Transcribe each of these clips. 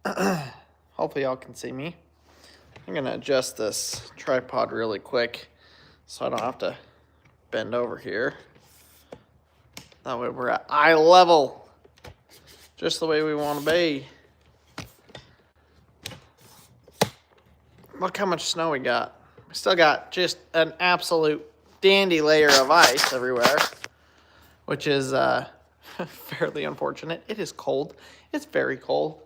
Hopefully y'all can see me. I'm gonna adjust this tripod really quick so I don't have to bend over here. That way we're at eye level, just the way we want to be. Look how much snow we got. We still got just an absolute dandy layer of ice everywhere, which is fairly unfortunate. It is cold. It's very cold.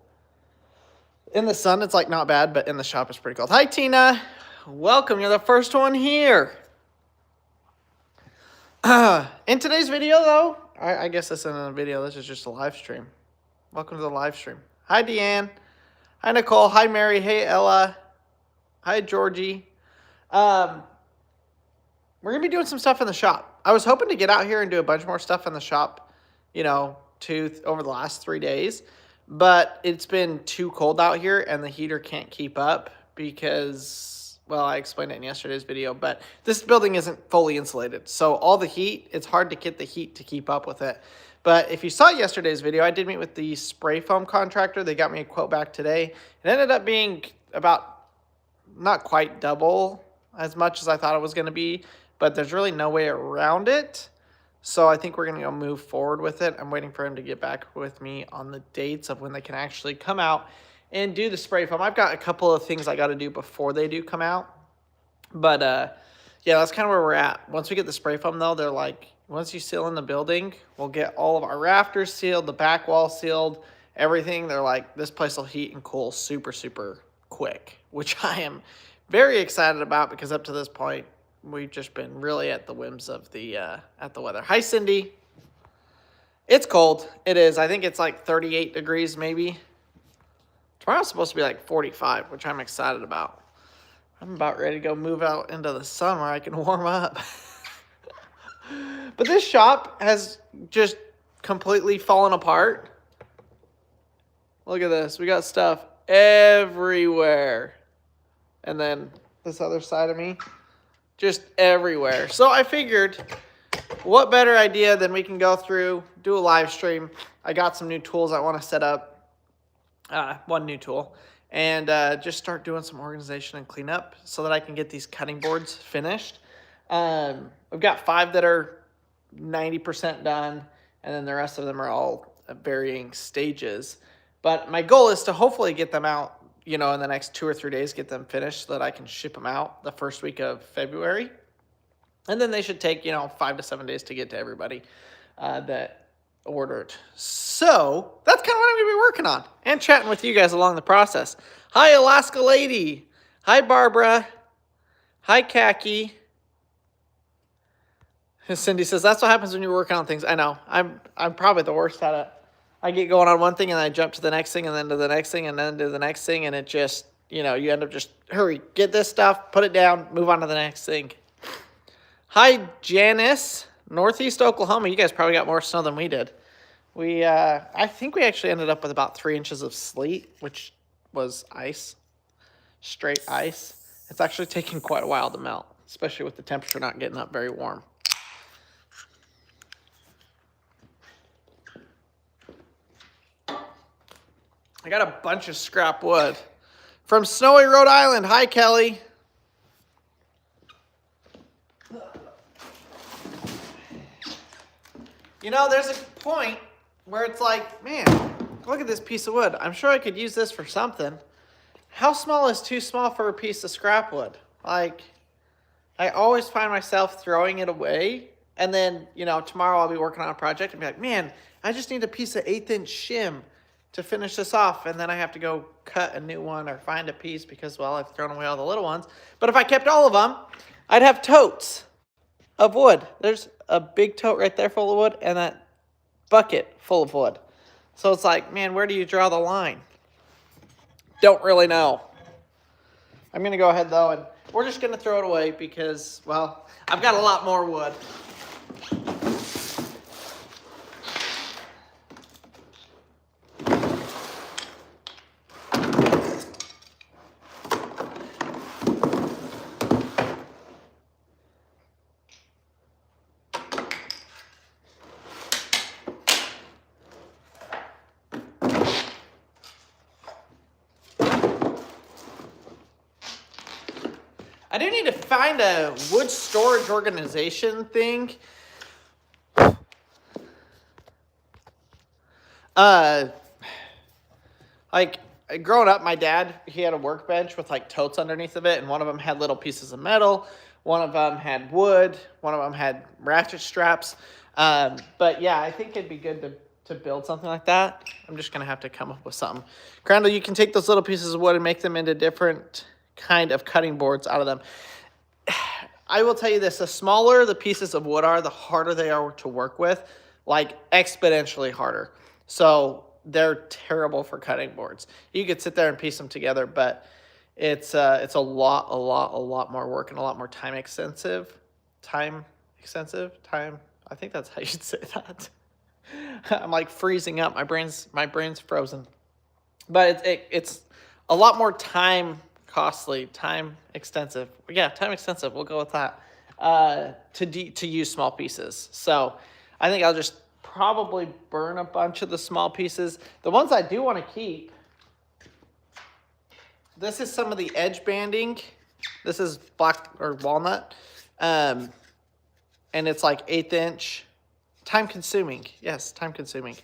In the sun, it's like not bad, but in the shop, it's pretty cold. Hi, Tina. Welcome. You're the first one here. In today's video, though, I guess this isn't a video. This is just a live stream. Welcome to the live stream. Hi, Deanne. Hi, Nicole. Hi, Mary. Hey, Ella. Hi, Georgie. We're going to be doing some stuff in the shop. I was hoping to get out here and do a bunch more stuff in the shop, over the last 3 days. But it's been too cold out here, and the heater can't keep up because, well, I explained it in yesterday's video, but this building isn't fully insulated. So all the heat, it's hard to get the heat to keep up with it. But if you saw yesterday's video, I did meet with the spray foam contractor. They got me a quote back today. It ended up being about not quite double as much as I thought it was going to be, but there's really no way around it. So I think we're going to go move forward with it. I'm waiting for him to get back with me on the dates of when they can actually come out and do the spray foam. I've got a couple of things I got to do before they do come out. But, yeah, that's kind of where we're at. Once we get the spray foam, though, they're like, once you seal in the building, we'll get all of our rafters sealed, the back wall sealed, everything. They're like, this place will heat and cool super, super quick, which I am very excited about because up to this point, we've just been really at the whims of the weather. Hi, Cindy. It's cold. It is. I think it's like 38 degrees maybe. Tomorrow's supposed to be like 45, which I'm excited about. I'm about ready to go move out into the sun where I can warm up. But this shop has just completely fallen apart. Look at this. We got stuff everywhere. And then this other side of me, just everywhere. So I figured, what better idea than we can go through, do a live stream. I got some new tools I want to set up, one new tool, and just start doing some organization and cleanup so that I can get these cutting boards finished. We've got 5 that are 90% done, and then the rest of them are all at varying stages. But my goal is to hopefully get them out, in the next 2 or 3 days, get them finished so that I can ship them out the first week of February. And then they should take, 5 to 7 days to get to everybody that ordered. So that's kind of what I'm going to be working on and chatting with you guys along the process. Hi, Alaska Lady. Hi, Barbara. Hi, Khaki. Cindy says, that's what happens when you're working on things. I know. I'm probably the worst at it. I get going on one thing and then I jump to the next thing and then to the next thing and then to the next thing. And it just, you end up just, hurry, get this stuff, put it down, move on to the next thing. Hi, Janice. Northeast Oklahoma. You guys probably got more snow than we did. I think we actually ended up with about 3 inches of sleet, which was ice, straight ice. It's actually taken quite a while to melt, especially with the temperature not getting up very warm. I got a bunch of scrap wood from snowy Rhode Island. Hi, Kelly. There's a point where it's like, man, look at this piece of wood. I'm sure I could use this for something. How small is too small for a piece of scrap wood? Like, I always find myself throwing it away. And then, tomorrow I'll be working on a project and be like, man, I just need a piece of 1/8-inch shim to finish this off, and then I have to go cut a new one or find a piece because, well, I've thrown away all the little ones. But if I kept all of them, I'd have totes of wood. There's a big tote right there full of wood and that bucket full of wood. So it's like, man, where do you draw the line? Don't really know. I'm going to go ahead, though, and we're just going to throw it away because, well, I've got a lot more wood. I do need to find a wood storage organization thing. Like, growing up, my dad, he had a workbench with, like, totes underneath of it, and one of them had little pieces of metal, one of them had wood, one of them had ratchet straps. But, yeah, I think it'd be good to build something like that. I'm just going to have to come up with something. Crandall, you can take those little pieces of wood and make them into different kind of cutting boards out of them. I will tell you this, the smaller the pieces of wood are, the harder they are to work with, like exponentially harder. So they're terrible for cutting boards. You could sit there and piece them together, but it's a lot more work and a lot more time extensive. I think that's how you'd say that. I'm like freezing up. My brain's frozen. But it's a lot more time costly, time extensive. Yeah, time extensive. We'll go with that. To use small pieces. So I think I'll just probably burn a bunch of the small pieces. The ones I do want to keep, this is some of the edge banding. This is black or walnut. And it's like 1/8 inch. Time consuming. Yes, time consuming.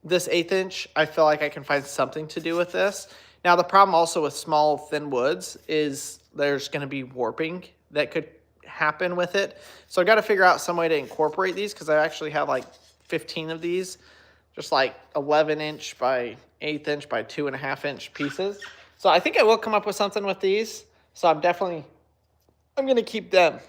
This 1/8 inch, I feel like I can find something to do with this. Now, the problem also with small, thin woods is there's going to be warping that could happen with it. So I got to figure out some way to incorporate these, because I actually have like 15 of these, just like 11 inch by 1/8 inch by 2.5 inch pieces. So I think I will come up with something with these. So I'm going to keep them.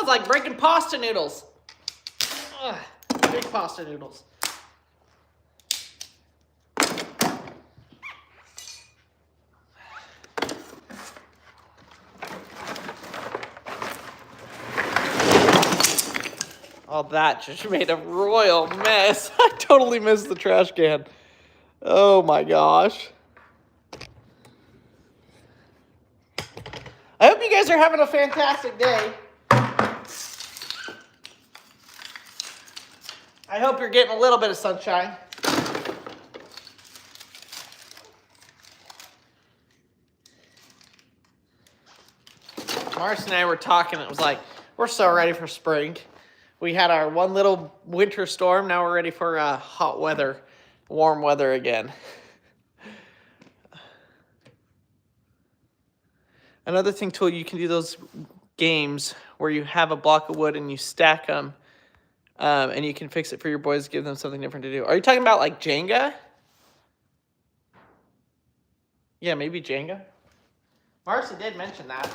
Like breaking pasta noodles. Ugh, big pasta noodles. Oh, that just made a royal mess. I totally missed the trash can. Oh my gosh. I hope you guys are having a fantastic day. I hope you're getting a little bit of sunshine. Marcy and I were talking. It was like, we're so ready for spring. We had our one little winter storm. Now we're ready for hot weather, warm weather again. Another thing, too, you can do those games where you have a block of wood and you stack them. And you can fix it for your boys, give them something different to do. Are you talking about like Jenga? Yeah, maybe Jenga. Marcy did mention that.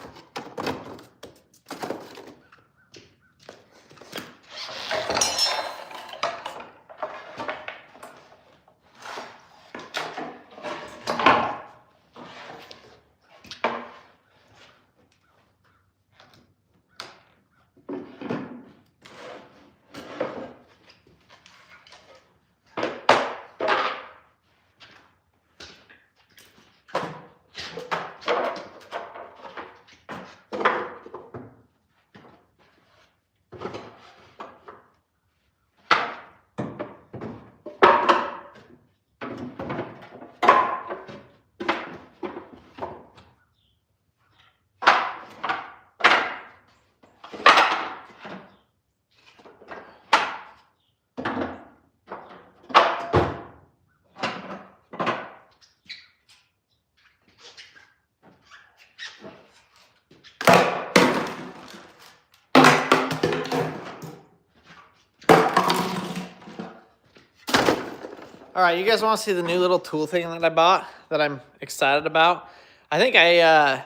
All right, you guys want to see the new little tool thing that I bought that I'm excited about? I think I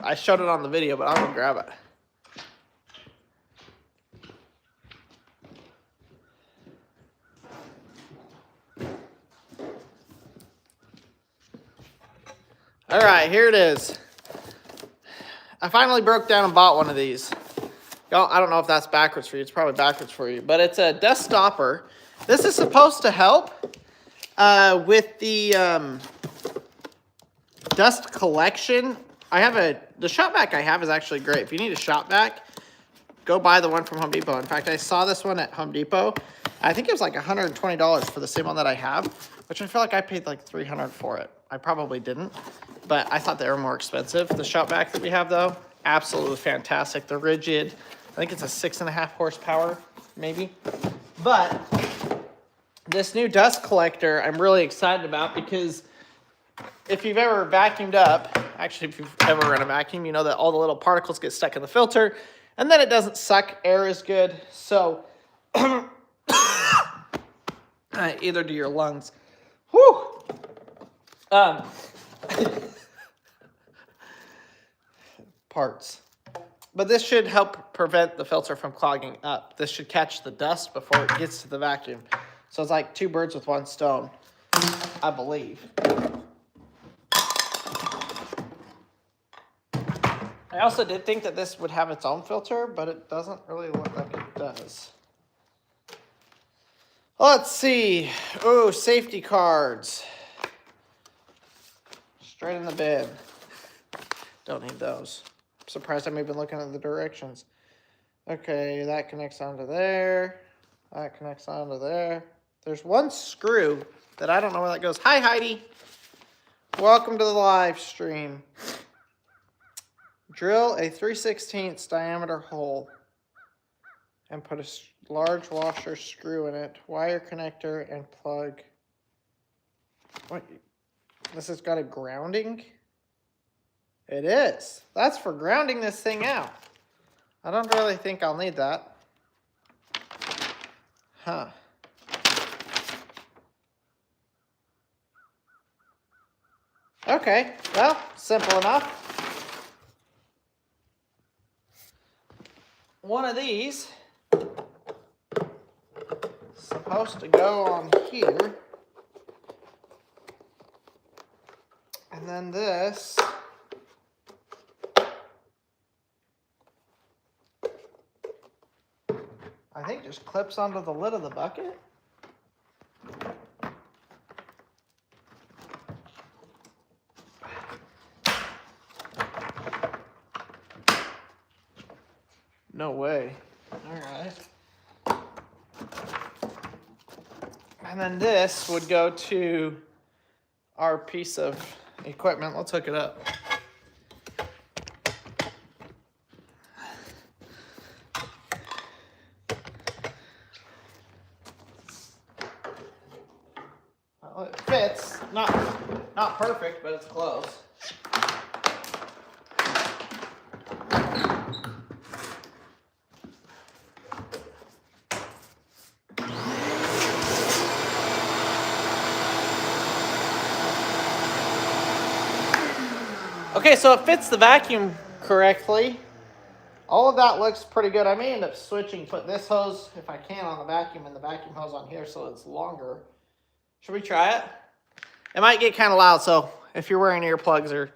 I showed it on the video, but I'll go grab it. All right, here it is. I finally broke down and bought one of these. I don't know if that's backwards for you. It's probably backwards for you, but it's a dust stopper. This is supposed to help with the dust collection. The shop vac I have is actually great. If you need a shop vac, go buy the one from Home Depot. In fact, I saw this one at Home Depot. I think it was like $120 for the same one that I have, which I feel like I paid like $300 for it. I probably didn't, but I thought they were more expensive. The shop vac that we have though, absolutely fantastic. They're rigid. I think it's a 6.5 horsepower, maybe. But this new dust collector, I'm really excited about because if you've ever vacuumed up, actually, if you've ever run a vacuum, you know that all the little particles get stuck in the filter, and then it doesn't suck air as good. So, either do your lungs. Whew. Parts. But this should help prevent the filter from clogging up. This should catch the dust before it gets to the vacuum. So it's like 2 birds with 1 stone, I believe. I also did think that this would have its own filter, but it doesn't really look like it does. Let's see. Oh, safety cards. Straight in the bin. Don't need those. I'm surprised I'm even looking at the directions. Okay, that connects onto there. That connects onto there. There's 1 screw that I don't know where that goes. Hi, Heidi. Welcome to the live stream. Drill a 3/16 diameter hole and put a large washer screw in it. Wire connector and plug. What? This has got a grounding? It is. That's for grounding this thing out. I don't really think I'll need that. Huh. Okay, well, simple enough. One of these is supposed to go on here. And then this I think just clips onto the lid of the bucket. No way. All right. And then this would go to our piece of equipment. Let's hook it up. Well, it fits. Not perfect, but it's close. Okay, so it fits the vacuum correctly. All of that looks pretty good. I may end up switching, put this hose, if I can, on the vacuum and the vacuum hose on here so it's longer. Should we try it? It might get kind of loud, so if you're wearing earplugs or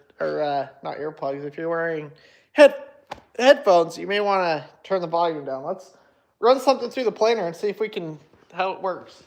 not earplugs, if you're wearing headphones, you may want to turn the volume down. Let's run something through the planer and see if we can, how it works.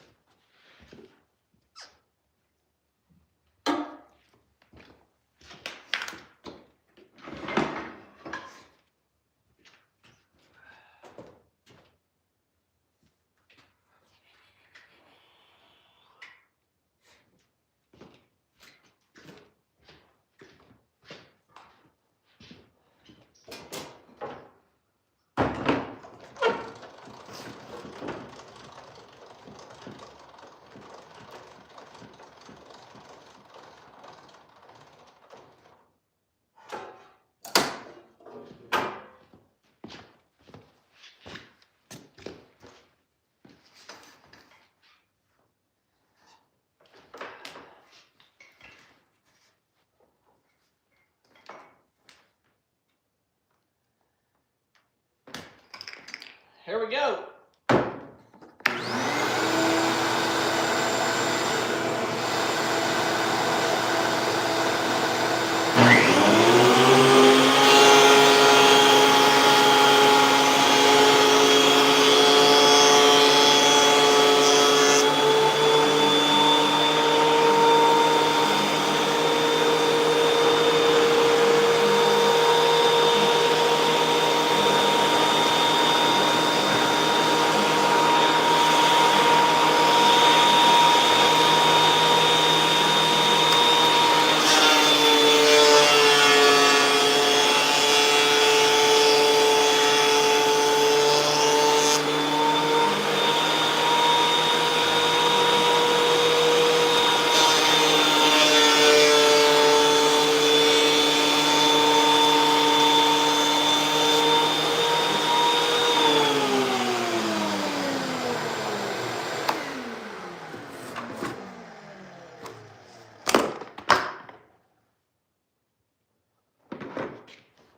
Here we go.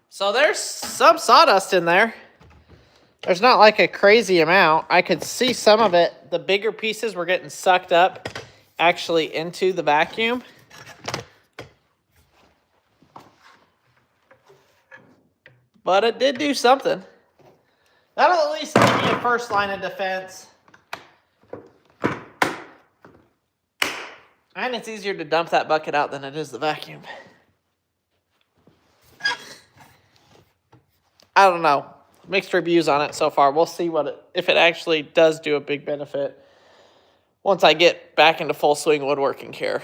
So there's some sawdust in there. There's not like a crazy amount. I could see some of it. The bigger pieces were getting sucked up actually into the vacuum. But it did do something. That'll at least give me a first line of defense. And it's easier to dump that bucket out than it is the vacuum. I don't know. Mixed reviews on it so far. We'll see if it actually does do a big benefit once I get back into full swing woodworking here.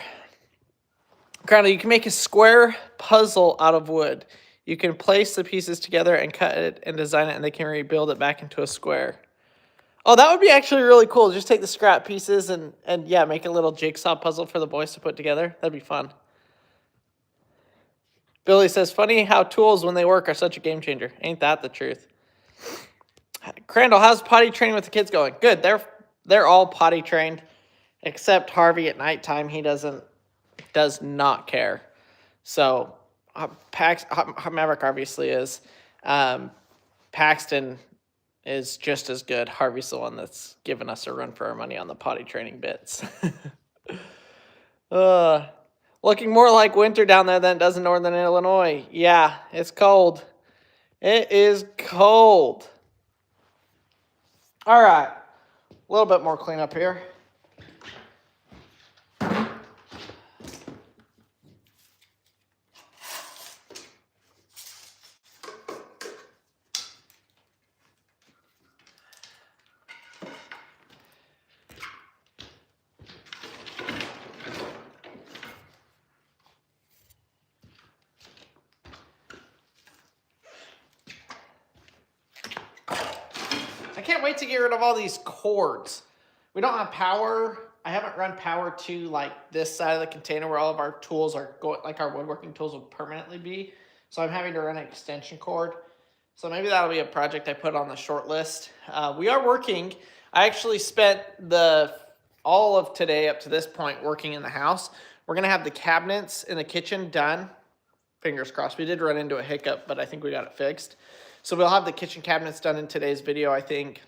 Crandall, you can make a square puzzle out of wood. You can place the pieces together and cut it and design it, and they can rebuild it back into a square. Oh, that would be actually really cool. Just take the scrap pieces and yeah, make a little jigsaw puzzle for the boys to put together. That'd be fun. Billy says, funny how tools, when they work, are such a game changer. Ain't that the truth? Crandall, how's potty training with the kids going? Good. They're all potty trained, except Harvey at nighttime. He does not care. So Maverick obviously is. Paxton is just as good. Harvey's the one that's giving us a run for our money on the potty training bits. Looking more like winter down there than it does in northern Illinois. Yeah, it's cold. It is cold. All right, a little bit more cleanup here. I can't wait to get rid of all these cords. We don't have power. I haven't run power to like this side of the container where all of our tools are going, like our woodworking tools will permanently be. So I'm having to run an extension cord. So maybe that'll be a project I put on the short list. We are working. I actually spent all of today up to this point working in the house. We're gonna have the cabinets in the kitchen done. Fingers crossed. We did run into a hiccup, but I think we got it fixed. So we'll have the kitchen cabinets done in today's video, I think.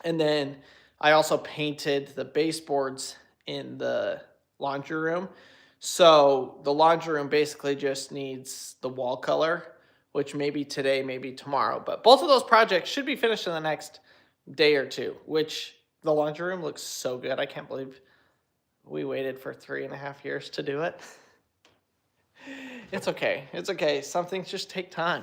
And then I also painted the baseboards in the laundry room. So the laundry room basically just needs the wall color, which maybe today, maybe tomorrow. But both of those projects should be finished in the next day or two, which the laundry room looks so good. I can't believe we waited for 3.5 years to do it. It's okay. It's okay. Some things just take time.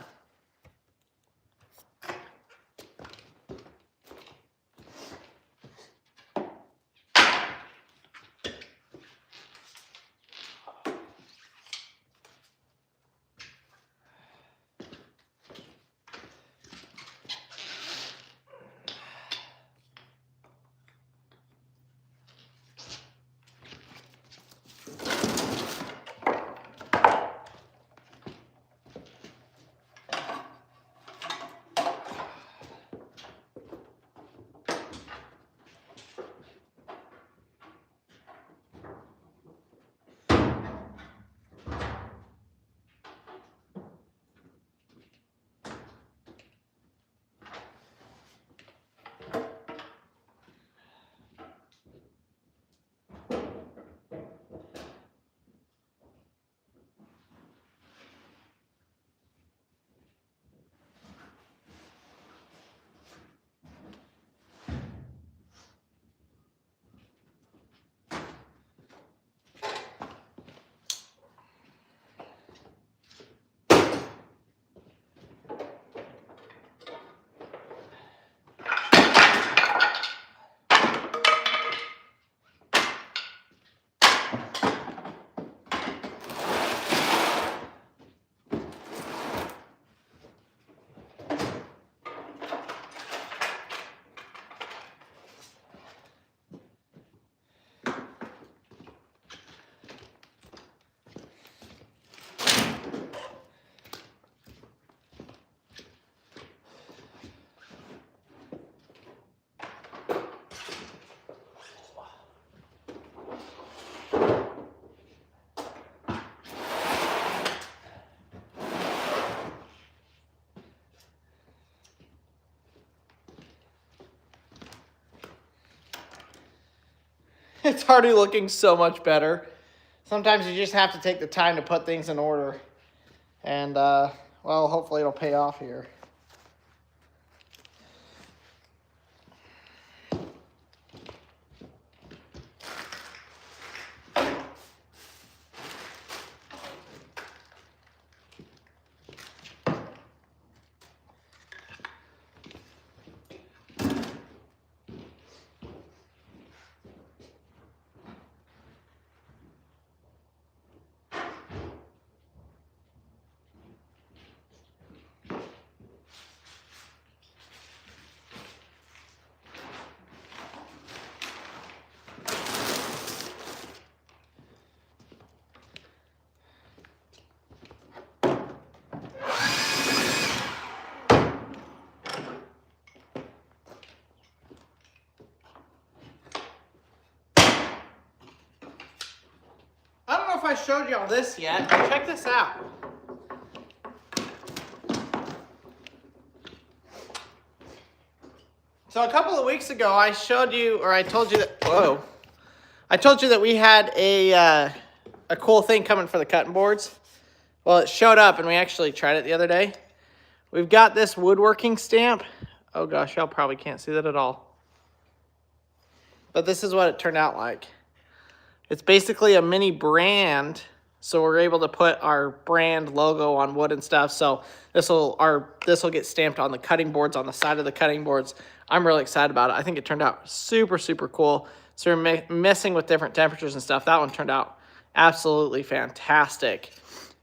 It's already looking so much better. Sometimes you just have to take the time to put things in order. And, well, hopefully it'll pay off here. I don't know if I showed y'all this yet. Check this out. So a couple of weeks ago, I showed you, or I told you that, whoa. I told you that we had a cool thing coming for the cutting boards. Well, it showed up and we actually tried it the other day. We've got this woodworking stamp. Oh gosh, y'all probably can't see that at all. But this is what it turned out like. It's basically a mini brand, so we're able to put our brand logo on wood and stuff. So this will get stamped on the cutting boards, on the side of the cutting boards. I'm really excited about it. I think it turned out super, super cool. So we're messing with different temperatures and stuff. That one turned out absolutely fantastic.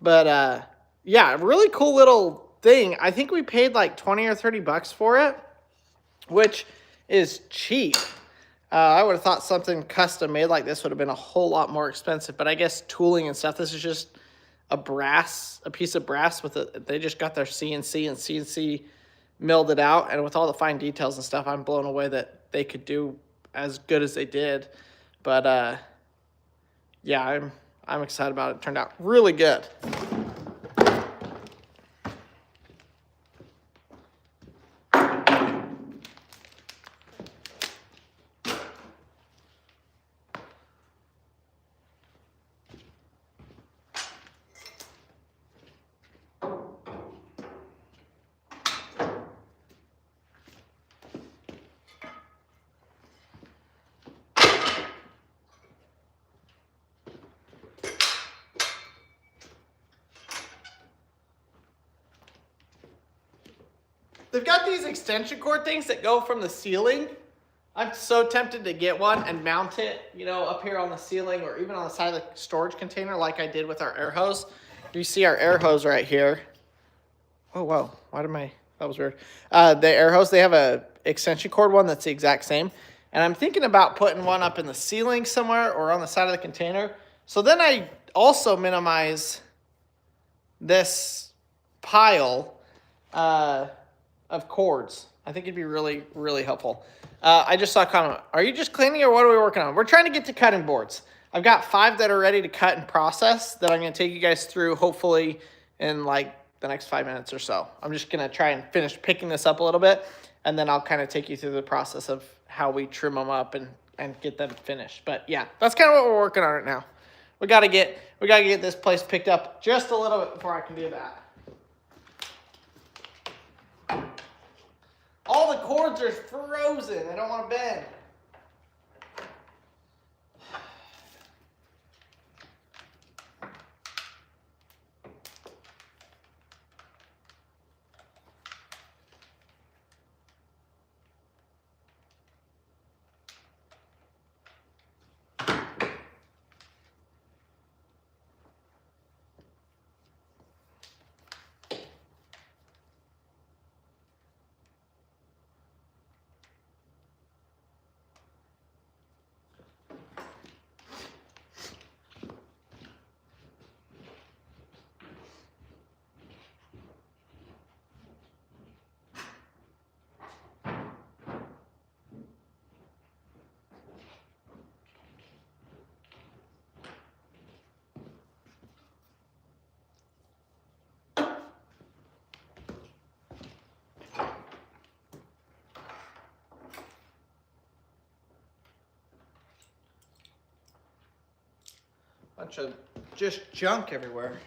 But yeah, really cool little thing. I think we paid like 20 or 30 bucks for it, which is cheap. I would have thought something custom made like this would have been a whole lot more expensive, but I guess tooling and stuff, this is just a piece of brass with it. They just got their CNC and CNC milled it out, and with all the fine details and stuff, I'm blown away that they could do as good as they did. But yeah, I'm excited about it. It turned out really good. They've got these extension cord things that go from the ceiling. I'm so tempted to get one and mount it, you know, up here on the ceiling or even on the side of the storage container like I did with our air hose. You see our air hose right here. Oh, wow. That was weird. The air hose, they have a extension cord one that's the exact same. And I'm thinking about putting one up in the ceiling somewhere or on the side of the container. So then I also minimize this pile of cords. I think it'd be really, really helpful. I just saw a comment. Are you just cleaning or what are we working on? We're trying to get to cutting boards. I've got 5 that are ready to cut and process that I'm going to take you guys through hopefully in like the next 5 minutes or so. I'm just going to try and finish picking this up a little bit, and then I'll kind of take you through the process of how we trim them up and get them finished. But yeah, that's kind of what we're working on right now. We got to get this place picked up just a little bit before I can do that. All the cords are frozen. They don't want to bend. Bunch of just junk everywhere.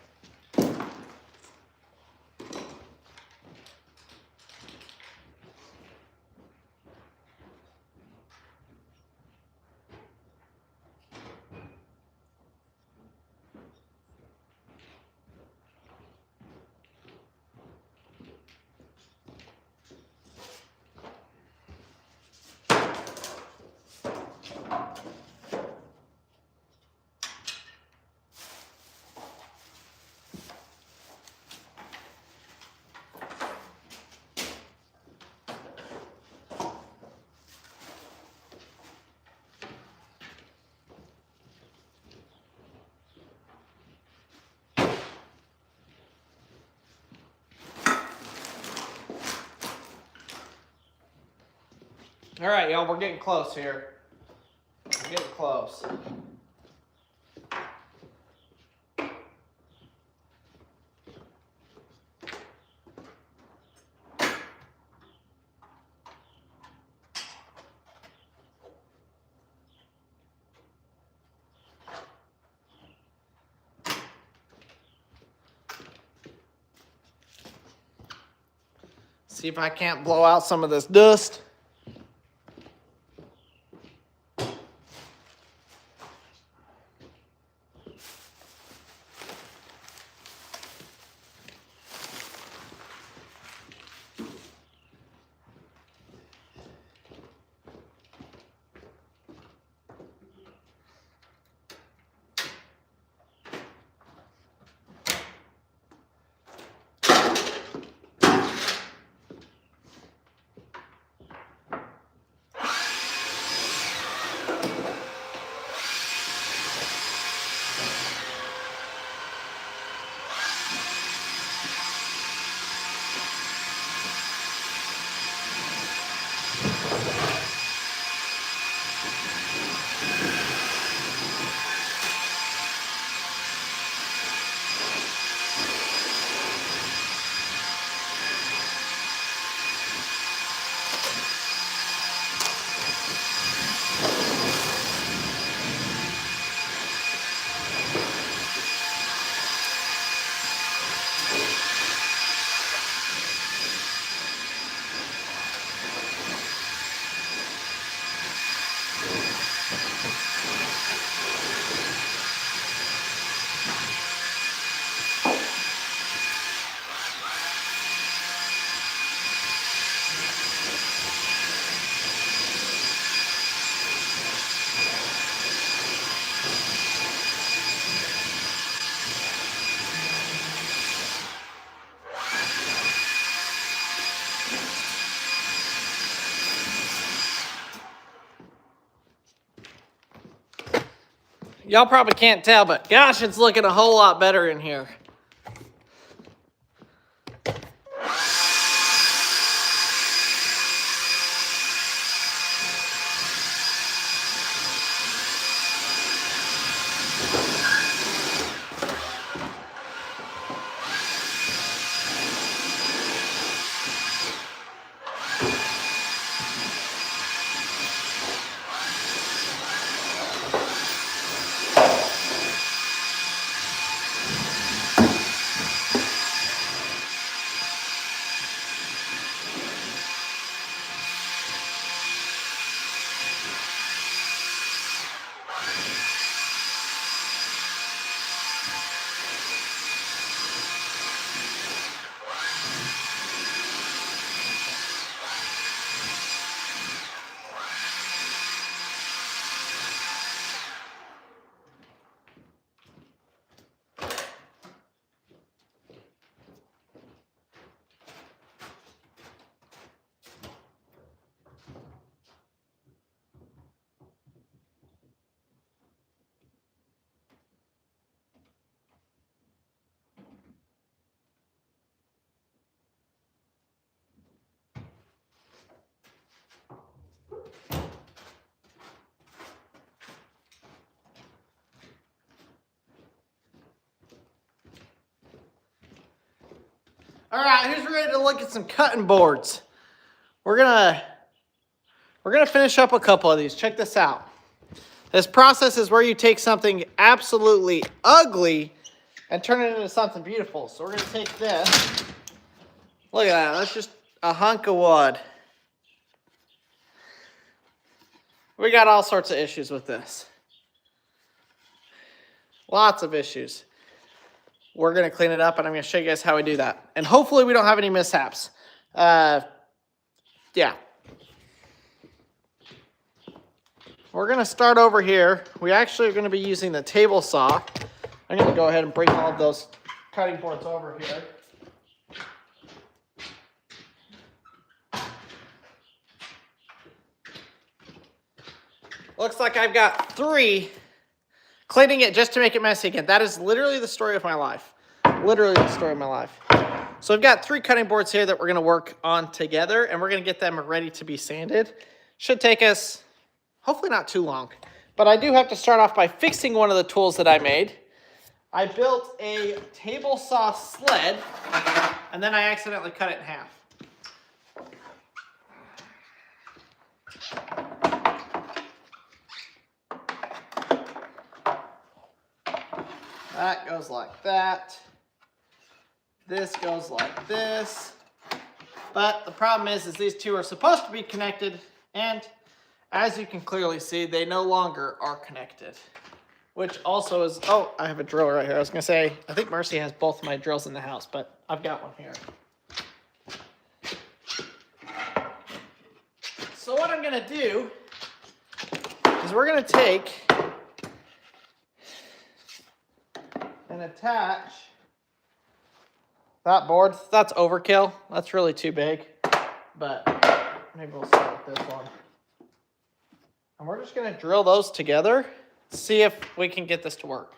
All right, y'all, we're getting close here. We're getting close. See if I can't blow out some of this dust. Y'all probably can't tell, but gosh, it's looking a whole lot better in here. All right, who's ready to look at some cutting boards? We're gonna finish up a couple of these. Check this out. This process is where you take something absolutely ugly and turn it into something beautiful. So we're going to take this. Look at that. That's just a hunk of wood. We got all sorts of issues with this. Lots of issues. We're going to clean it up, and I'm going to show you guys how we do that. And hopefully we don't have any mishaps. Yeah. We're going to start over here. We actually are going to be using the table saw. I'm going to go ahead and bring all of those cutting boards over here. Looks like I've got 3. Cleaning it just to make it messy again. That is literally the story of my life. Literally the story of my life. So I've got 3 cutting boards here that we're going to work on together, and we're going to get them ready to be sanded. Should take us, hopefully not too long. But I do have to start off by fixing one of the tools that I made. I built a table saw sled, and then I accidentally cut it in half. That goes like that. This goes like this. But the problem is these 2 are supposed to be connected, and as you can clearly see, they no longer are connected. Which also is, oh, I have a drill right here. I was gonna say, I think Mercy has both of my drills in the house, but I've got one here. So what I'm gonna do is we're gonna take and attach that board. That's overkill. That's really too big, but maybe we'll start with this one. And we're just going to drill those together, see if we can get this to work.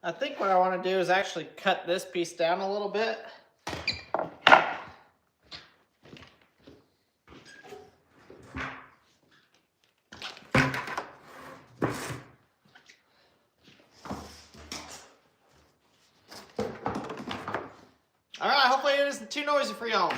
I think what I want to do is actually cut this piece down a little bit. All right, hopefully it isn't too noisy for y'all.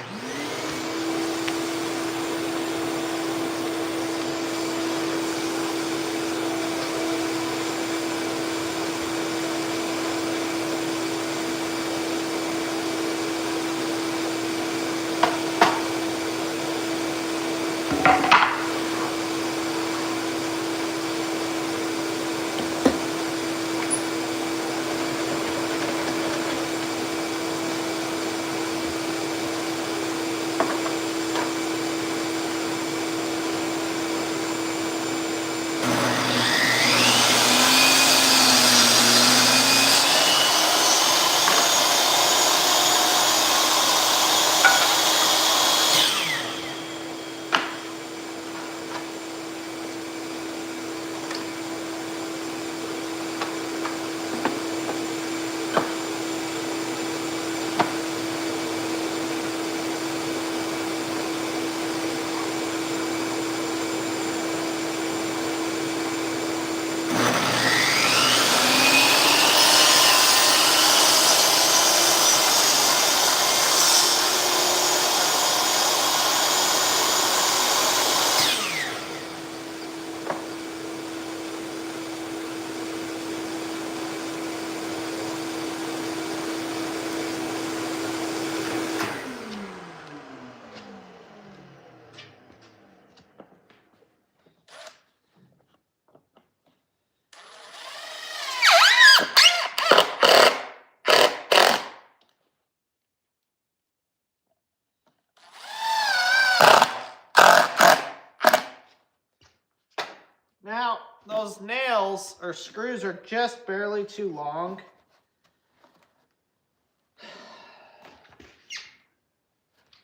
those nails or screws are just barely too long.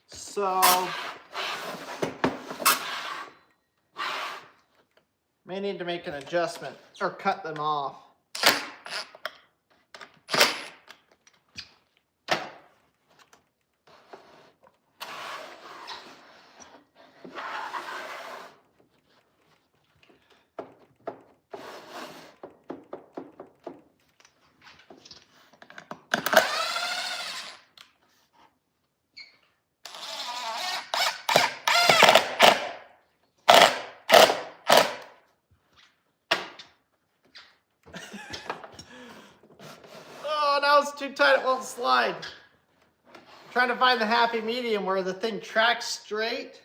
So may need to make an adjustment or cut them off. Oh, now it's too tight, it won't slide. I'm trying to find the happy medium where the thing tracks straight.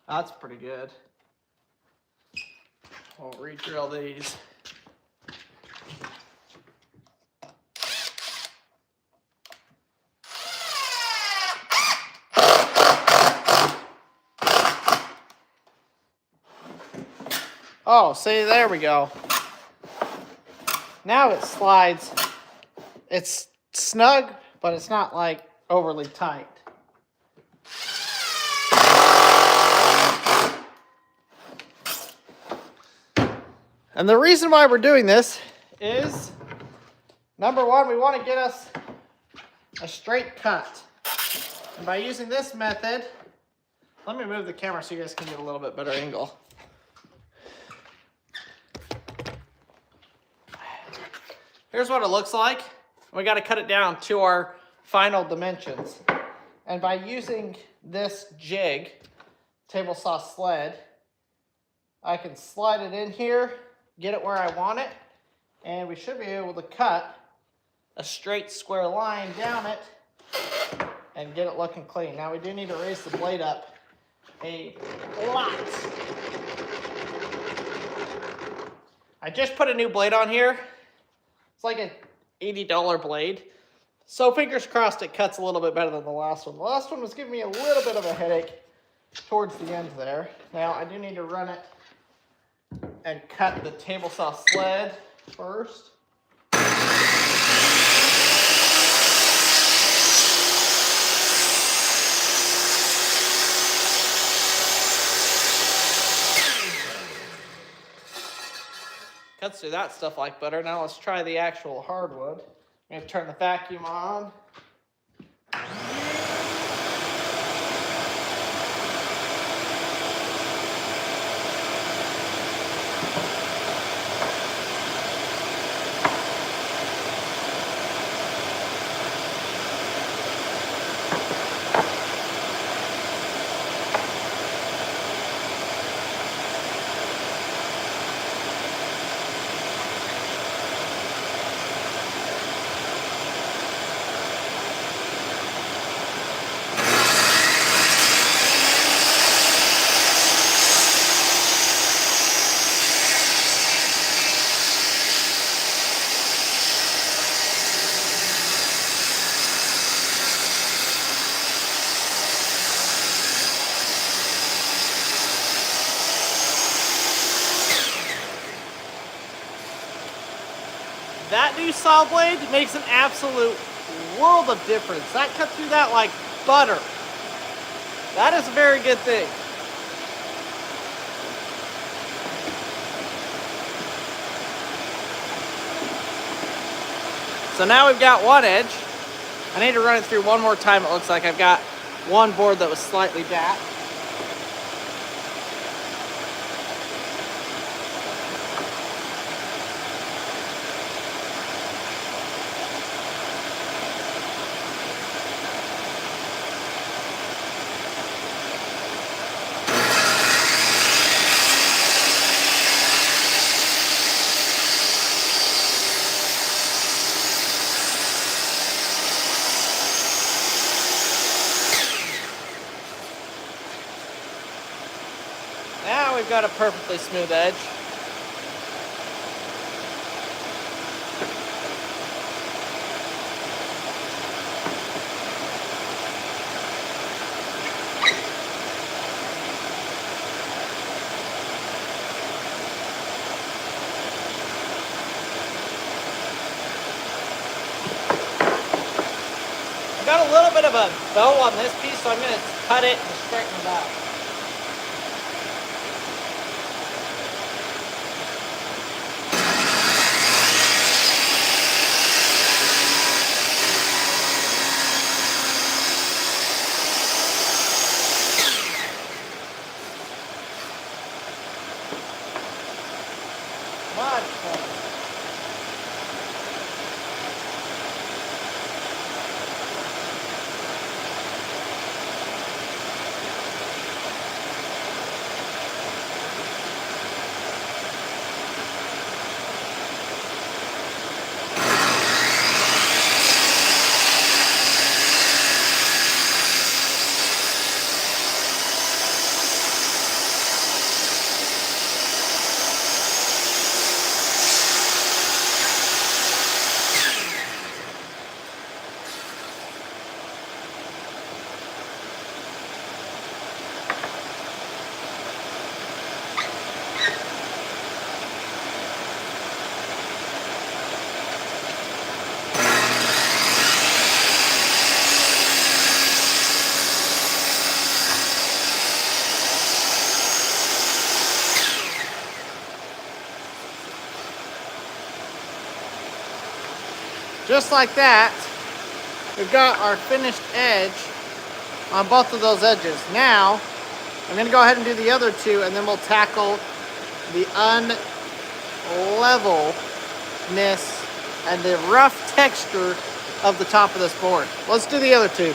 That's pretty good. We'll re-drill these. Oh, see, there we go. Now it slides. It's snug, but it's not like overly tight. And the reason why we're doing this is, number one, we want to get us a straight cut. And by using this method, let me move the camera so you guys can get a little bit better angle. Here's what it looks like. We got to cut it down to our final dimensions. And by using this jig, table saw sled, I can slide it in here, get it where I want it, and we should be able to cut a straight square line down it and get it looking clean. Now we do need to raise the blade up a lot. I just put a new blade on here. It's like an $80 blade. So fingers crossed it cuts a little bit better than the last one. The last one was giving me a little bit of a headache towards the end there. Now I do need to run it and cut the table saw sled first. Cuts through that stuff like butter. Now let's try the actual hardwood. I'm going to turn the vacuum on. use saw blade, it makes an absolute world of difference. That cut through that like butter. That is a very good thing. So now we've got one edge. I need to run it through one more time. It looks like I've got one board that was slightly dapped. Now we've got a perfectly smooth edge. I've got a little bit of a bow on this piece, so I'm going to cut it and straighten it out. Much better. Just like that, we've got our finished edge on both of those edges. Now, I'm going to go ahead and do the other two, and then we'll tackle the unlevelness and the rough texture of the top of this board. Let's do the other two.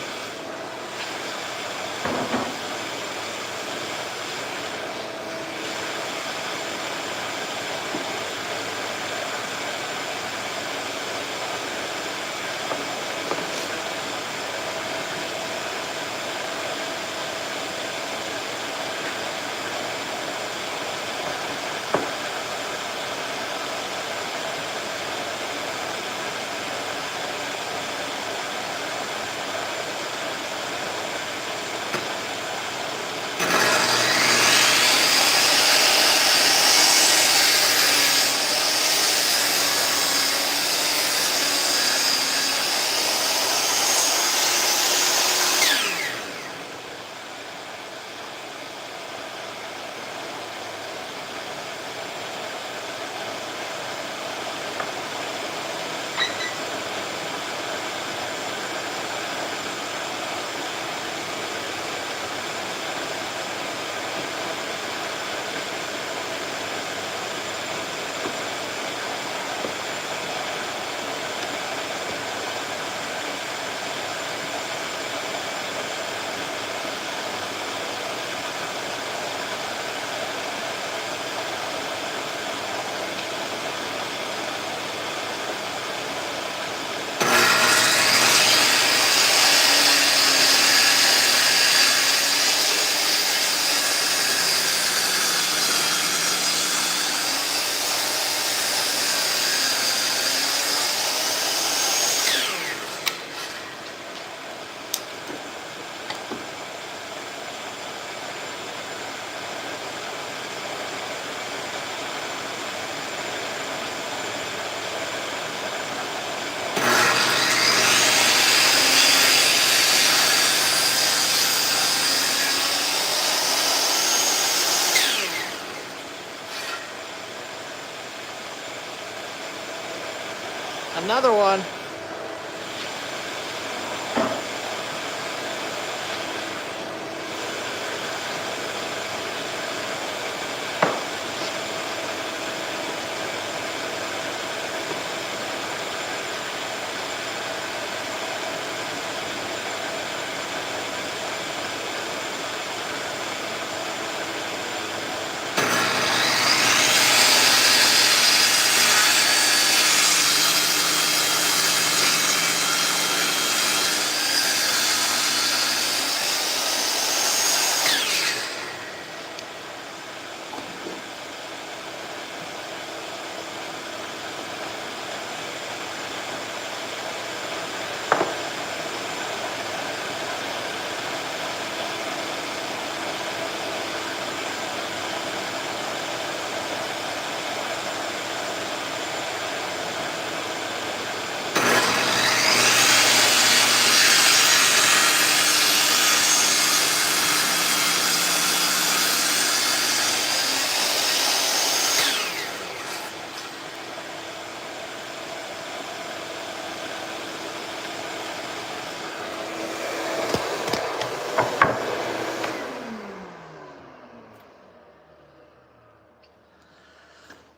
Another one.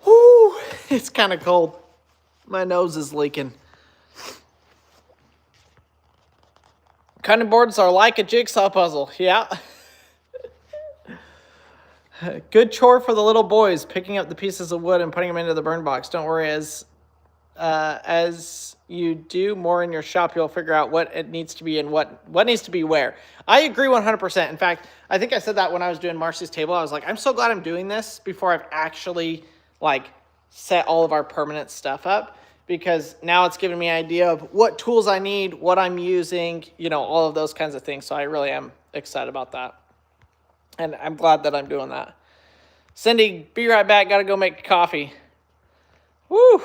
Whew, it's kind of cold. My nose is leaking. Cutting boards are like a jigsaw puzzle. Yeah. Good chore for the little boys, picking up the pieces of wood and putting them into the burn box. Don't worry, as you do more in your shop, you'll figure out what it needs to be and what needs to be where. I agree 100%. In fact, I think I said that when I was doing Marcy's table. I was like, I'm so glad I'm doing this before I've actually like set all of our permanent stuff up, because now it's giving me an idea of what tools I need, what I'm using, you know, all of those kinds of things. So I really am excited about that. And I'm glad that I'm doing that. Cindy, be right back. Got to go make coffee. Woo!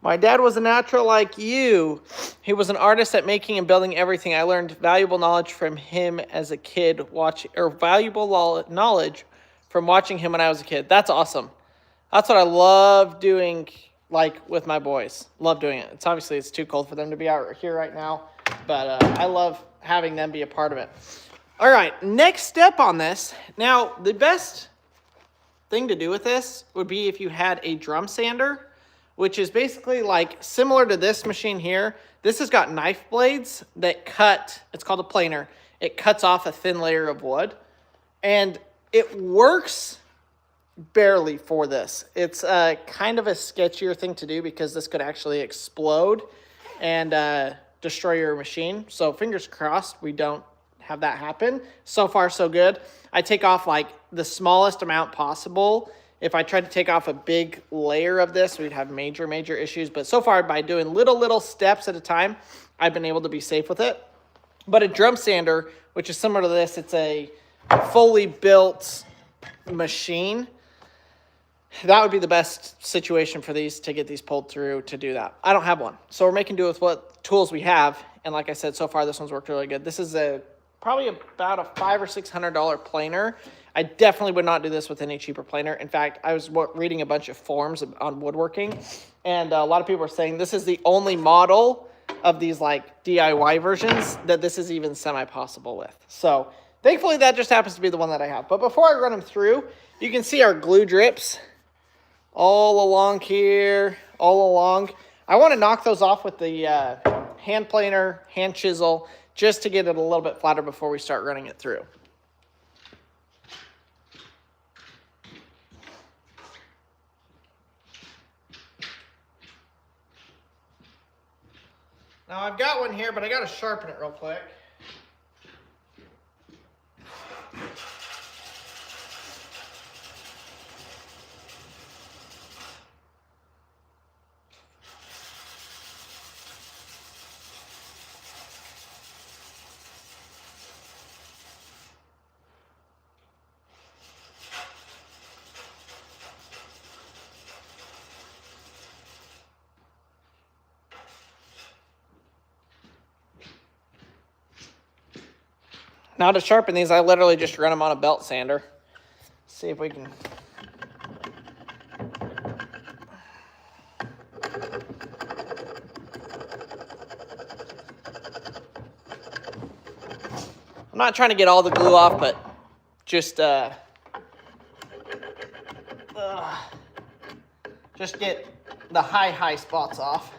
My dad was a natural like you. He was an artist at making and building everything. I learned valuable knowledge from him as a kid, valuable knowledge from watching him when I was a kid. That's awesome. That's what I love doing, like with my boys. Love doing it. It's too cold for them to be out here right now, but I love having them be a part of it. All right, next step on this. Now, the best thing to do with this would be if you had a drum sander, which is basically like similar to this machine here. This has got knife blades that cut, it's called a planer. It cuts off a thin layer of wood, and it works barely for this. It's kind of a sketchier thing to do because this could actually explode and destroy your machine. So fingers crossed we don't have that happen. So far, so good. I take off like the smallest amount possible. If I tried to take off a big layer of this, we'd have major issues. But so far, by doing little steps at a time, I've been able to be safe with it. But a drum sander, which is similar to this, it's a fully built machine. That would be the best situation for these, to get these pulled through, to do that. I don't have one. So we're making do with what tools we have. And like I said, so far this one's worked really good. This is probably about a $500 or $600 planer. I definitely would not do this with any cheaper planer. In fact, I was reading a bunch of forums on woodworking, and a lot of people are saying this is the only model of these like DIY versions that this is even semi-possible with. So thankfully that just happens to be the one that I have. But before I run them through, you can see our glue drips all along here, all along. I want to knock those off with the hand planer, hand chisel, just to get it a little bit flatter before we start running it through. Now I've got one here, but I got to sharpen it real quick. Now to sharpen these, I literally just run them on a belt sander. See if we can I'm not trying to get all the glue off, but just get the high spots off.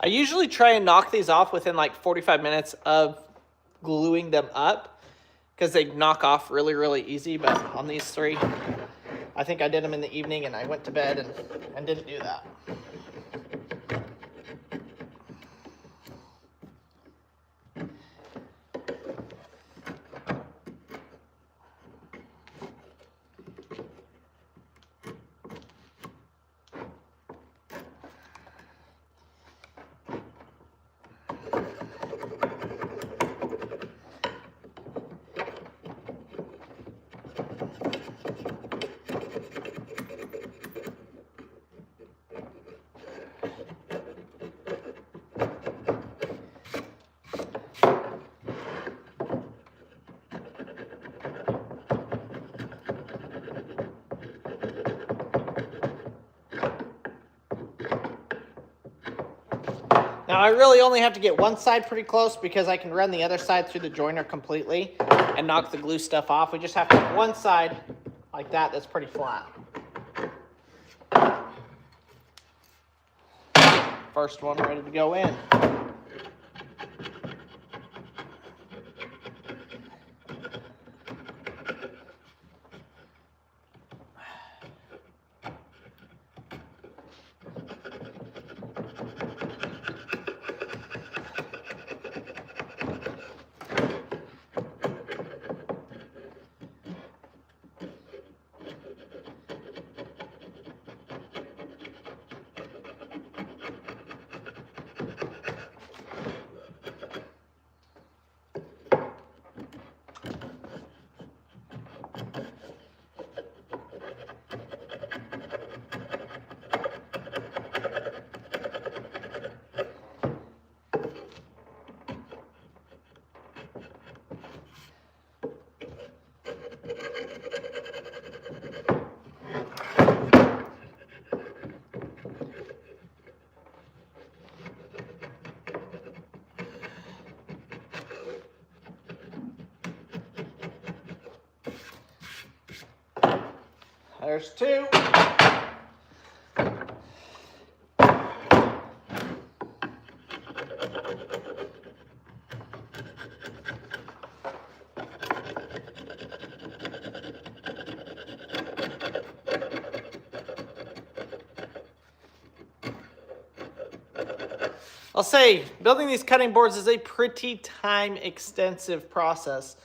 I usually try and knock these off within like 45 minutes of gluing them up because they knock off really, really easy. But on these three, I think I did them in the evening and I went to bed and didn't do that. Now I really only have to get one side pretty close because I can run the other side through the joiner completely and knock the glue stuff off. We just have to have one side like that that's pretty flat. First one ready to go in. There's two. I'll say building these cutting boards is a pretty time extensive process.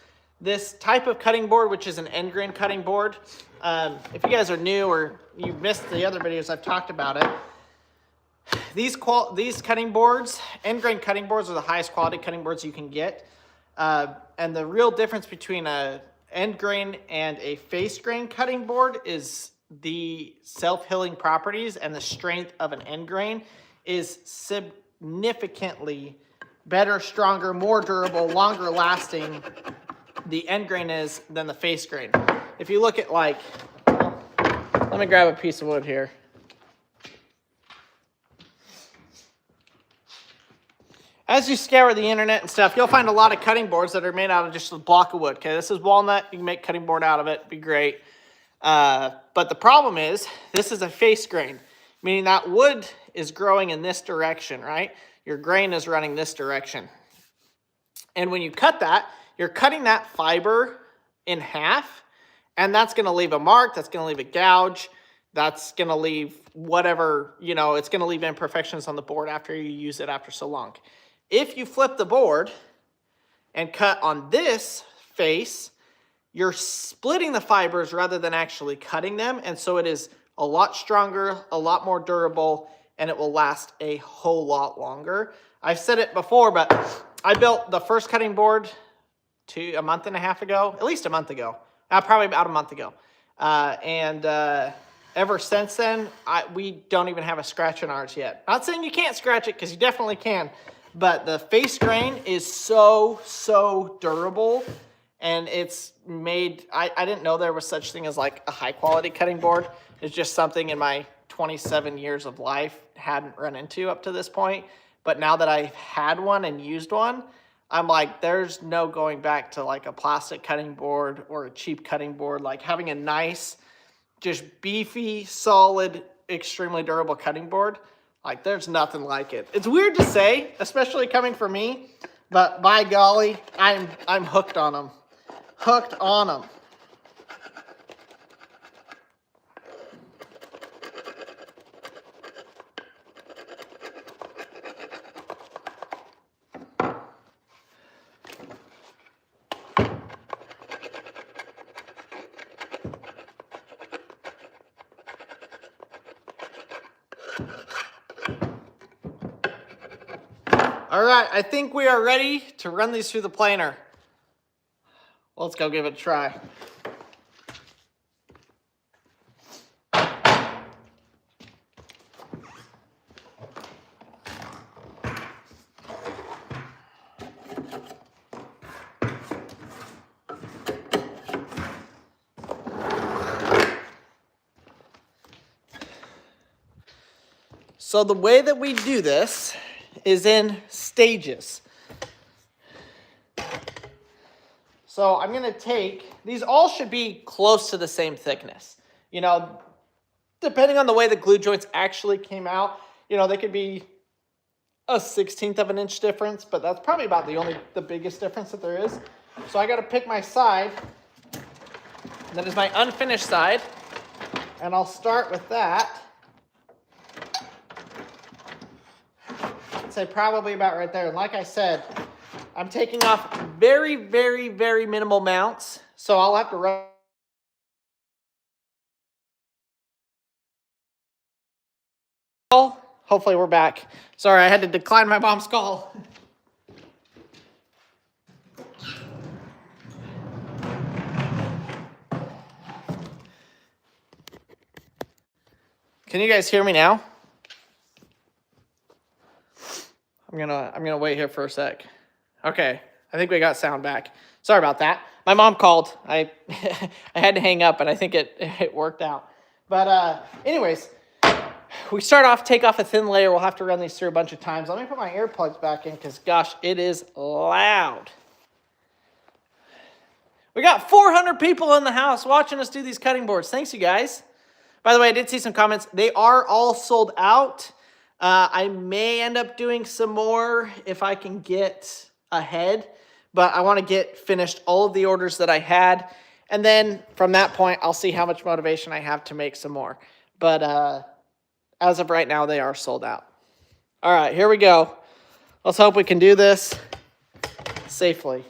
This type of cutting board, which is an end grain cutting board, if you guys are new or you missed the other videos I've talked about it, these cutting boards, end grain cutting boards, are the highest quality cutting boards you can get. And the real difference between a end grain and a face grain cutting board is the self-healing properties, and the strength of an end grain is significantly better, stronger, more durable, longer lasting the end grain is than the face grain. If you look at, like, let me grab a piece of wood here. As you scour the internet and stuff, you'll find a lot of cutting boards that are made out of just a block of wood. Okay, this is walnut. You can make cutting board out of it. It'd be great. But the problem is, this is a face grain, meaning that wood is growing in this direction, right? Your grain is running this direction. And when you cut that, you're cutting that fiber in half, and that's going to leave a mark. That's going to leave a gouge. That's going to leave whatever, it's going to leave imperfections on the board after you use it after so long. If you flip the board and cut on this face, you're splitting the fibers rather than actually cutting them. And so it is a lot stronger, a lot more durable, and it will last a whole lot longer. I've said it before, but I built the first cutting board a month and a half ago, at least a month ago, probably about a month ago. Ever since then, we don't even have a scratch in ours yet. Not saying you can't scratch it, because you definitely can, but the face grain is so durable, and it's made, I didn't know there was such thing as like a high quality cutting board. It's just something in my 27 years of life hadn't run into up to this point. But now that I've had one and used one, I'm like, there's no going back to like a plastic cutting board or a cheap cutting board. Like having a nice, just beefy, solid, extremely durable cutting board, like there's nothing like it. It's weird to say, especially coming from me, but by golly, I'm hooked on them. Hooked on them. All right, I think we are ready to run these through the planer. Let's go give it a try. So the way that we do this is in stages. So I'm gonna take, these all should be close to the same thickness. You know, depending on the way the glue joints actually came out, you know, they could be a 1/16 of an inch difference, but that's probably about the biggest difference that there is. So I gotta pick my side, that is my unfinished side, and I'll start with that. I'd say probably about right there. And like I said, I'm taking off very minimal mounts, so I'll have to run. Hopefully we're back. Sorry, I had to decline my mom's call. Can you guys hear me now? I'm gonna wait here for a sec. Okay, I think we got sound back. Sorry about that. My mom called. I I had to hang up, and I think it worked out. But anyways, we take off a thin layer. We'll have to run these through a bunch of times. Let me put my earplugs back in, because gosh, it is loud. We got 400 people in the house watching us do these cutting boards. Thanks, you guys. By the way, I did see some comments. They are all sold out. I may end up doing some more if I can get ahead, but I want to get finished all of the orders that I had, and then from that point, I'll see how much motivation I have to make some more. But as of right now, they are sold out. All right, here we go. Let's hope we can do this safely.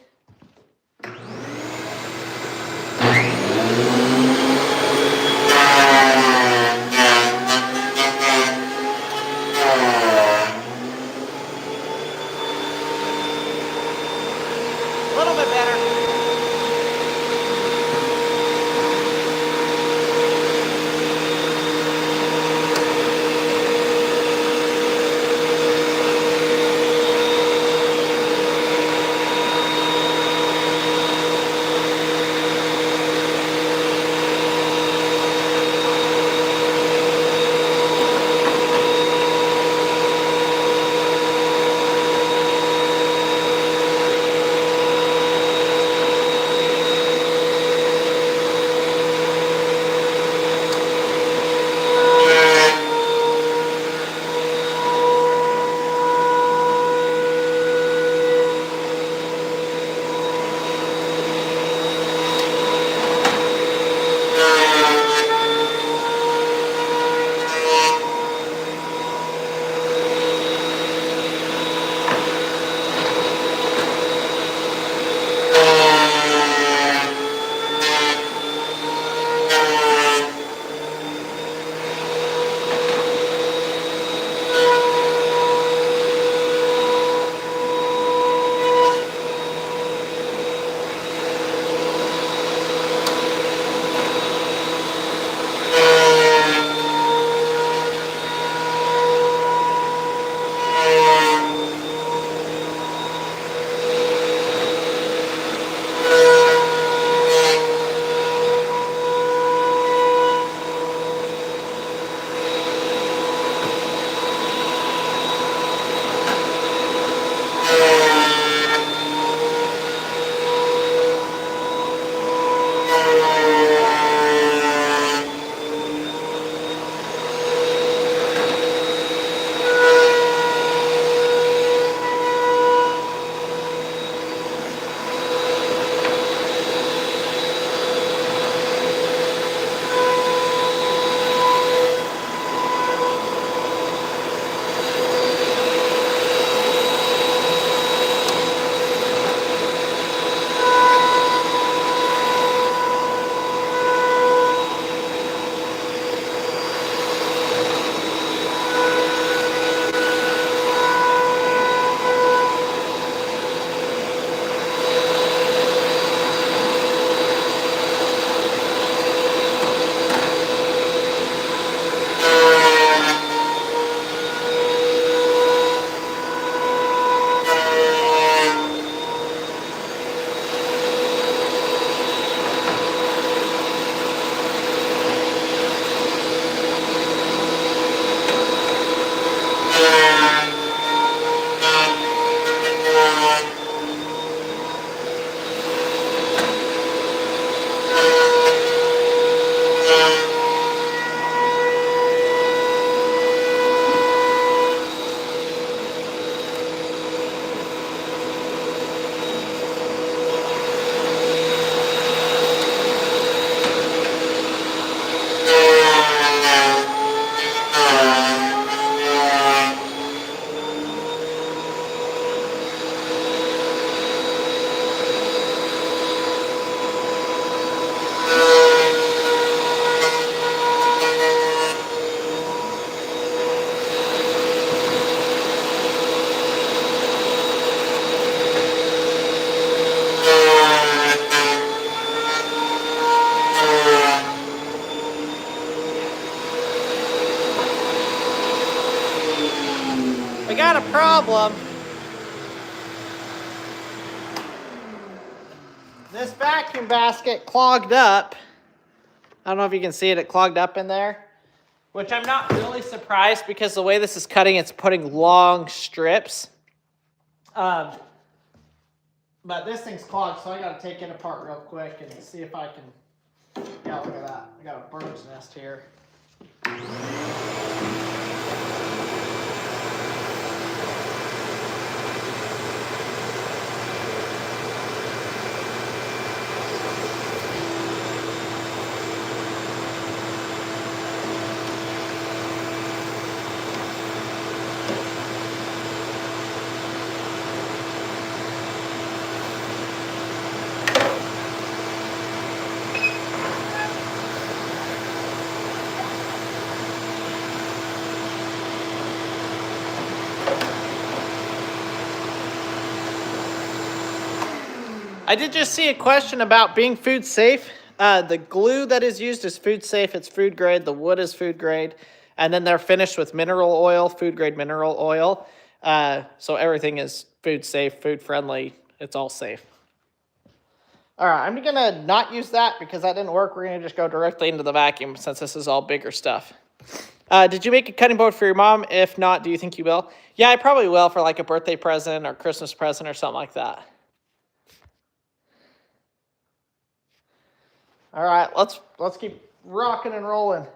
A little bit better. We got a problem. This vacuum basket clogged up. I don't know if you can see it, it clogged up in there. Which I'm not really surprised because the way this is cutting, it's putting long strips. But this thing's clogged, so I gotta take it apart real quick and see if I can. Yeah, look at that. I got a bird's nest here. I did just see a question about being food safe. The glue that is used is food safe. It's food grade. The wood is food grade. And then they're finished with mineral oil, food grade mineral oil. So everything is food safe, food friendly. It's all safe. All right, I'm going to not use that because that didn't work. We're going to just go directly into the vacuum since this is all bigger stuff. Did you make a cutting board for your mom? If not, do you think you will? Yeah, I probably will for like a birthday present or Christmas present or something like that. All right, let's keep rocking and rolling.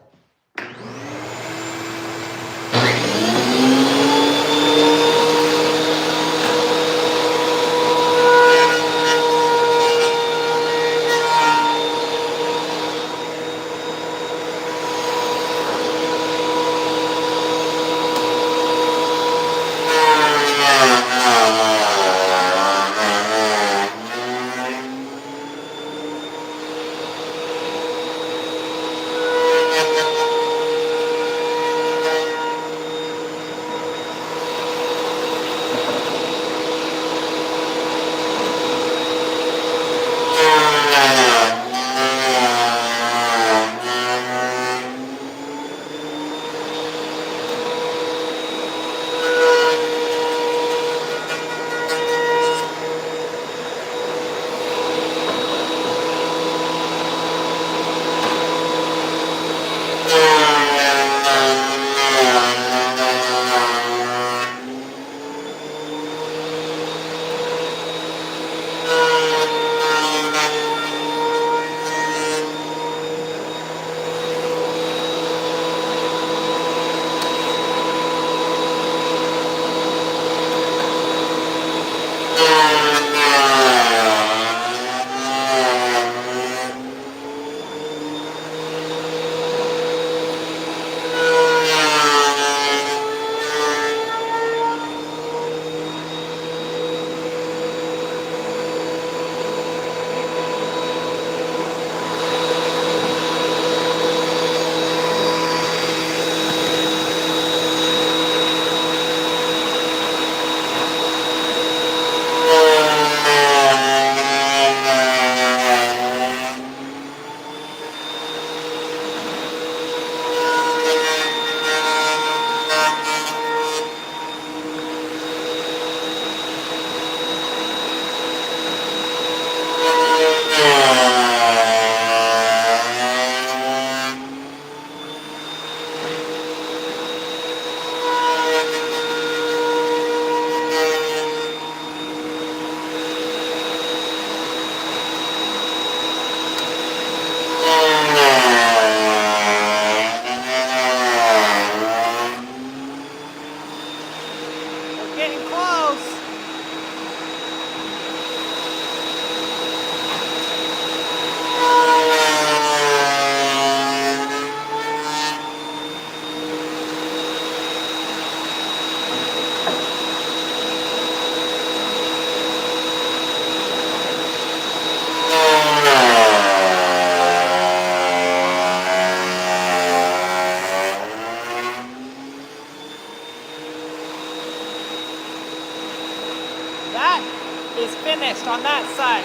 is finished on that side.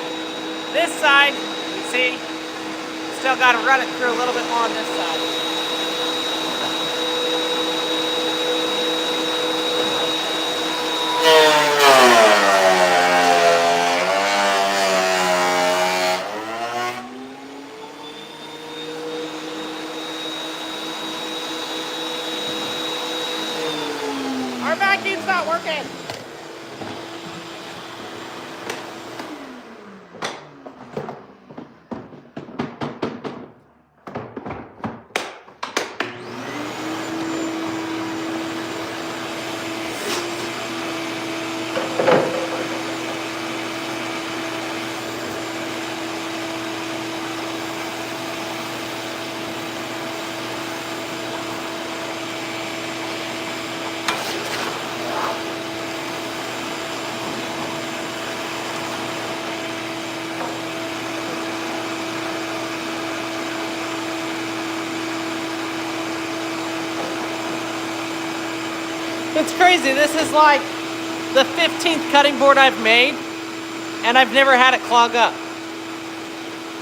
This side, you see, still got to run it through a little bit more on this side. Our vacuum's not working. It's crazy. This is like the 15th cutting board I've made, and I've never had it clog up.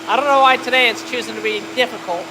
I don't know why today it's choosing to be difficult.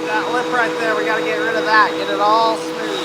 that lip right there, we got to get rid of that, get it all smooth.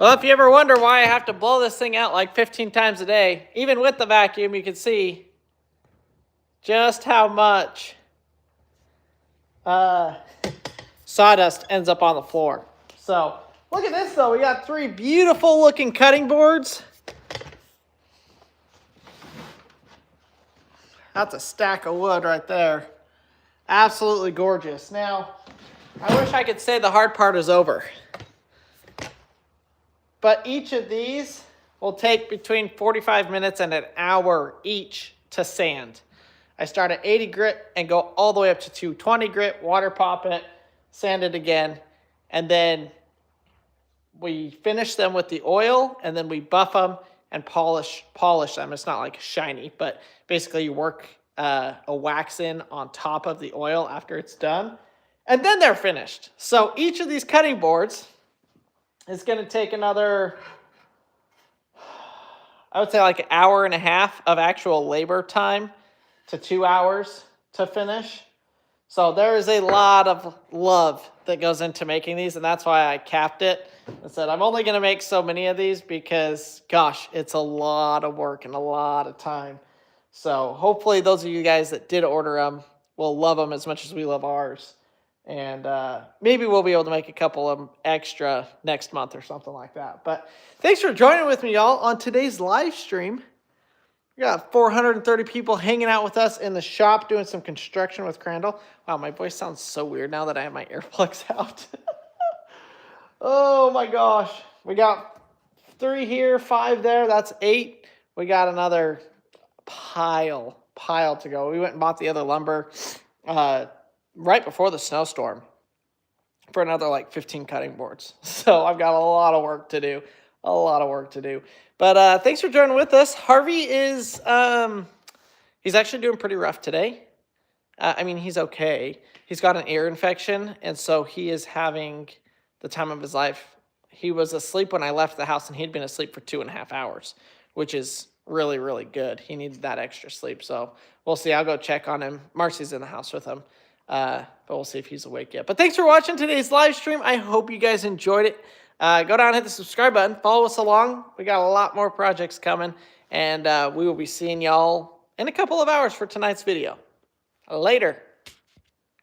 Well, if you ever wonder why I have to blow this thing out like 15 times a day, even with the vacuum, you can see just how much sawdust ends up on the floor. So look at this though. We got 3 beautiful looking cutting boards. That's a stack of wood right there. Absolutely gorgeous. Now, I wish I could say the hard part is over. But each of these will take between 45 minutes and an hour each to sand. I start at 80 grit and go all the way up to 220 grit, water pop it, sand it again, and then we finish them with the oil, and then we buff them and polish them. It's not like shiny, but basically you work a wax in on top of the oil after it's done, and then they're finished. So each of these cutting boards is going to take another, I would say like an hour and a half of actual labor time to 2 hours to finish. So there is a lot of love that goes into making these, and that's why I capped it and said I'm only going to make so many of these because, gosh, it's a lot of work and a lot of time. So hopefully those of you guys that did order them will love them as much as we love ours. And maybe we'll be able to make a couple of them extra next month or something like that. But thanks for joining with me, y'all, on today's live stream. We got 430 people hanging out with us in the shop doing some construction with Crandall. Wow, my voice sounds so weird now that I have my earplugs out. Oh my gosh. We got 3 here, 5 there. That's 8. We got another pile to go. We went and bought the other lumber right before the snowstorm for another like 15 cutting boards. So I've got a lot of work to do. But thanks for joining with us. Harvey is, he's actually doing pretty rough today. I mean, he's okay. He's got an ear infection, and so he is having the time of his life. He was asleep when I left the house, and he'd been asleep for 2.5 hours, which is really, really good. He needs that extra sleep, so we'll see. I'll go check on him. Marcy's in the house with him, but we'll see if he's awake yet. But thanks for watching today's live stream. I hope you guys enjoyed it. Go down and hit the subscribe button. Follow us along. We got a lot more projects coming, and we will be seeing y'all in a couple of hours for tonight's video. Later.